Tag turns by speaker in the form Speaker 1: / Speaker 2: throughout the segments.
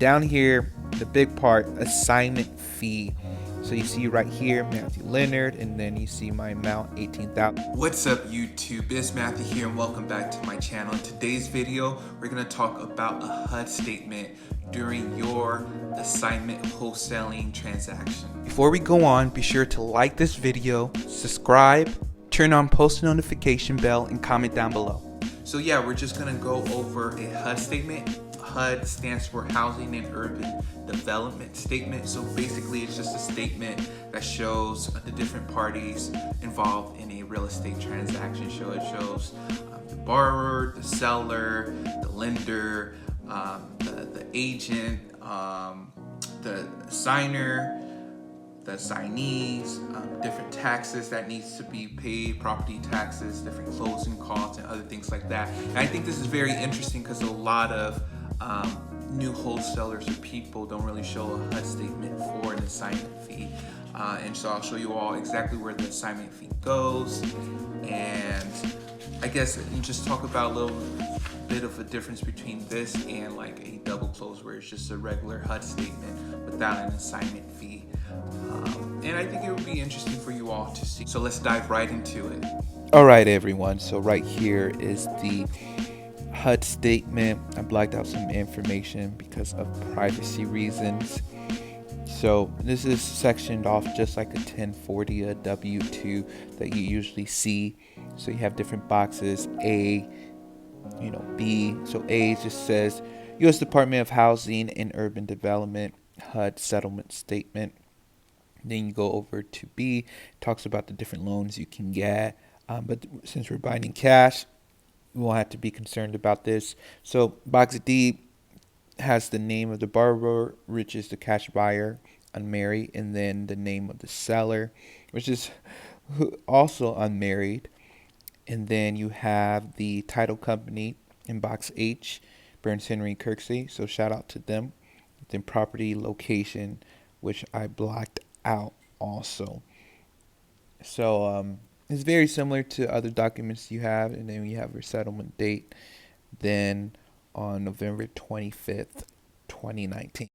Speaker 1: down here, the big part, assignment fee. So you see right here, Matthew Leonard, and then you see my amount, 18,000.
Speaker 2: What's up YouTube, it's Matthew here and welcome back to my channel. In today's video, we're going to talk about a HUD statement during your assignment wholesaling transaction.
Speaker 1: Before we go on, be sure to like this video, subscribe, turn on post notification bell, and comment down below.
Speaker 2: So yeah, we're just going to go over a HUD statement. HUD stands for Housing and Urban Development Statement. So basically it's just a statement that shows the different parties involved in a real estate transaction. So it shows the borrower, the seller, the lender, the agent, the signer, the signees, different taxes that needs to be paid, property taxes, different closing costs, and other things like that. And I think this is very interesting because a lot of new wholesalers or people don't really show a HUD statement for an assignment fee. And so I'll show you all exactly where the assignment fee goes, and I guess just talk about a little bit of a difference between this and like a double close where it's just a regular HUD statement without an assignment fee. And I think it would be interesting for you all to see. So let's dive right into it.
Speaker 1: All right, everyone. So right here is the HUD statement. I blacked out some information because of privacy reasons. So this is sectioned off just like a 1040, a W-2 that you usually see. So you have different boxes, A, B. So A just says U.S. Department of Housing and Urban Development, HUD settlement statement. Then you go over to B, talks about the different loans you can get. But since we're buying in cash, we won't have to be concerned about this. So box D has the name of the borrower, which is the cash buyer, unmarried, and then the name of the seller, which is also unmarried. And then you have the title company in box H, Burns Henry Kirksey. So shout out to them. Then property location, which I blocked out also. So it's very similar to other documents you have. And then you have your settlement date then on November 25th, 2019.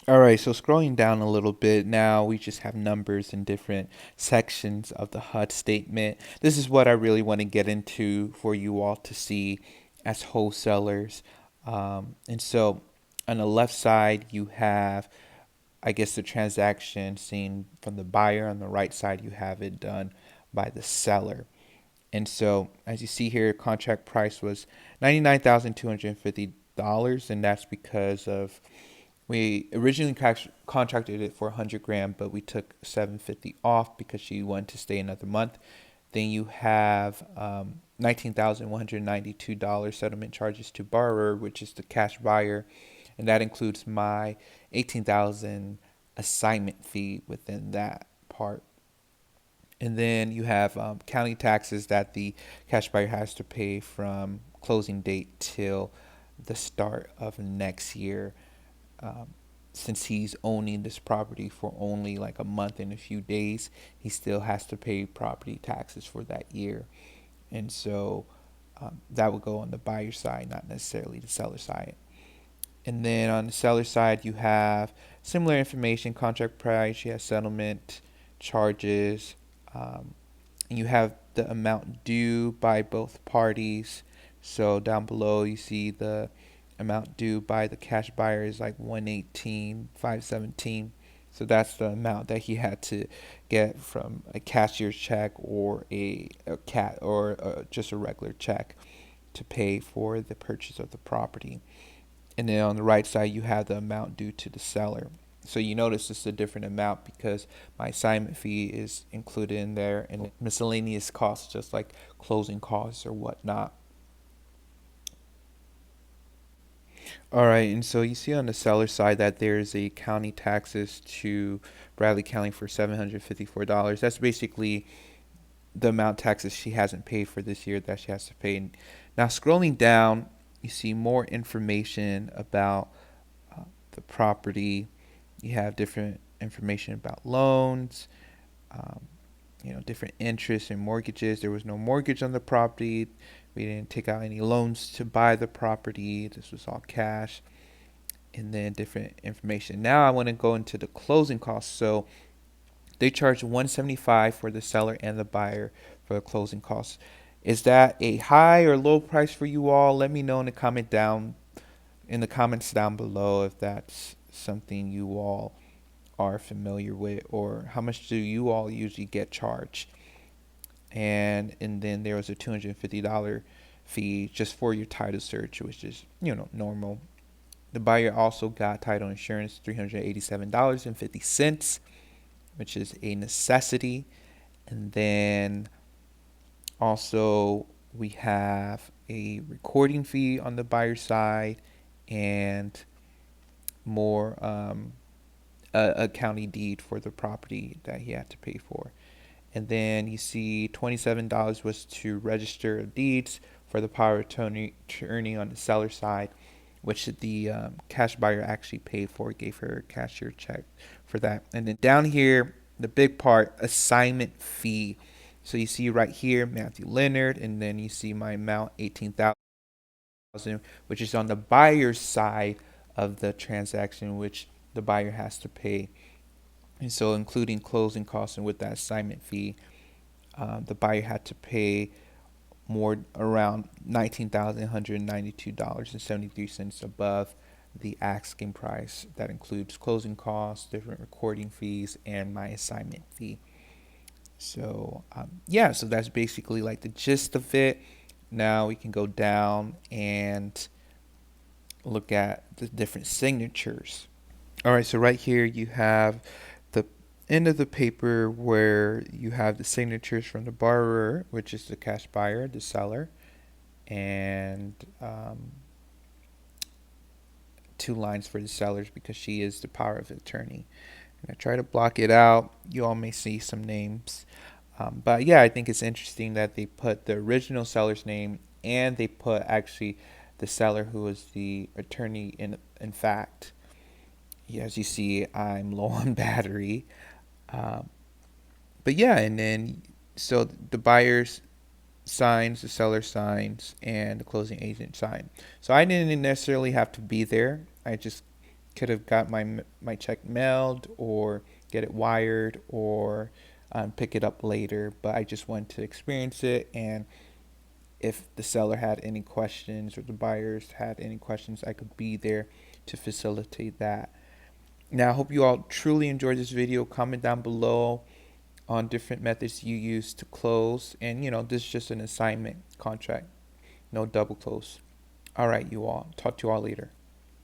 Speaker 1: All right, so scrolling down a little bit, now we just have numbers in different sections of the HUD statement. This is what I really want to get into for you all to see as wholesalers. And so on the left side, you have, I guess, the transaction seen from the buyer. On the right side, you have it done by the seller. And so, as you see here, contract price was $99,250, and that's because of we originally contracted it for 100 grand, but we took 750 off because she wanted to stay another month. Then you have $19,192 settlement charges to borrower, which is the cash buyer, and that includes my $18,000 assignment fee within that part. And then you have county taxes that the cash buyer has to pay from closing date till the start of next year. Since he's owning this property for only like a month and a few days, he still has to pay property taxes for that year. And so that would go on the buyer side, not necessarily the seller side. And then on the seller side, you have similar information, contract price, you have settlement charges, and you have the amount due by both parties. So down below you see the amount due by the cash buyer is like $118,517. So that's the amount that he had to get from a cashier's check or just a regular check to pay for the purchase of the property. And then on the right side you have the amount due to the seller. So you notice it's a different amount because my assignment fee is included in there and miscellaneous costs just like closing costs or whatnot. All right, and so you see on the seller side that there's a county taxes to Bradley County for $754. That's basically the amount of taxes she hasn't paid for this year that she has to pay. Now scrolling down, you see more information about the property. You have different information about loans, different interests and mortgages. There was no mortgage on the property. We didn't take out any loans to buy the property. This was all cash. and then different information. Now I want to go into the closing costs. So they charge 175 for the seller and the buyer for the closing costs. Is that a high or low price for you all? Let me know in the comments down below if that's something you all are familiar with, or how much do you all usually get charged. And then there was a $250 fee just for your title search, which is normal. The buyer also got title insurance, $387.50, which is a necessity. And then also we have a recording fee on the buyer side, and more a county deed for the property that he had to pay for. And then you see $27 was to register of deeds for the power of attorney on the seller side, which the cash buyer actually paid for, gave her a cashier check for that. And then down here, the big part, assignment fee. So you see right here, Matthew Leonard, and then you see my amount, 18,000, which is on the buyer's side of the transaction, which the buyer has to pay. And so including closing costs and with that assignment fee, the buyer had to pay more, around $19,192.73 above the asking price. That includes closing costs, different recording fees, and my assignment fee. So yeah, so that's basically like the gist of it. Now we can go down and look at the different signatures. All right, so right here you have the end of the paper where you have the signatures from the borrower, which is the cash buyer, the seller, and 2 lines for the sellers because she is the power of attorney. And I try to block it out. You all may see some names. But yeah, I think it's interesting that they put the original seller's name and they put actually the seller who was the attorney in fact. Yeah, as you see, I'm low on battery. Um, but yeah, and then so the buyers signs, the seller signs, and the closing agent sign. So I didn't necessarily have to be there. I just could have got my check mailed or get it wired or pick it up later. But I just wanted to experience it, and if the seller had any questions or the buyers had any questions, I could be there to facilitate that. Now, I hope you all truly enjoyed this video. Comment down below on different methods you use to close. And, this is just an assignment contract, no double close. All right, you all. Talk to you all later.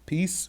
Speaker 1: Peace.